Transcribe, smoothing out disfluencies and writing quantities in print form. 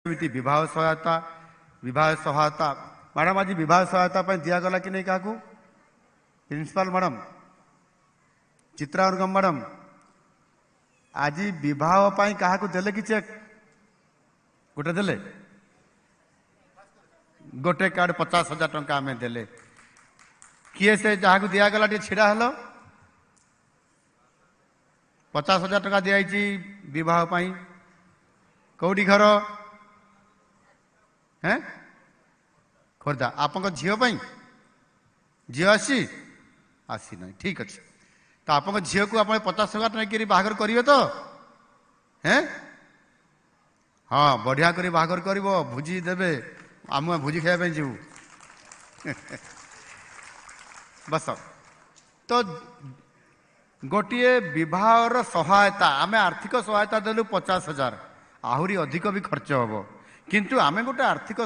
विवाह सहायता मैडम आज विवाह सहायता दिगला कि नहीं क्या प्रिंसिपल मैडम चित्रागम मैडम आज विवाह क्या देले कि चेक गोटे देले गोटे कार्ड 50,000 टंका आम देले किए से जहाँ दिगला छिड़ा हल 50,000 टंका दिखाई विवाह कौटी घर हैं खोर्धा आप झील झी आसी आसी ना ठीक अच्छे तो आप झील को आप 50,000 नहीं बाहर करेंगे तो हैं हाँ बढ़िया कर बाहर कर भोजी देवे आम भोजी खाया जीव बस तो गोटे विवाहर सहायता आम आर्थिक सहायता देलु 50,000 आहरी अधिक भी खर्च हम किंतु आम गोटे आर्थिक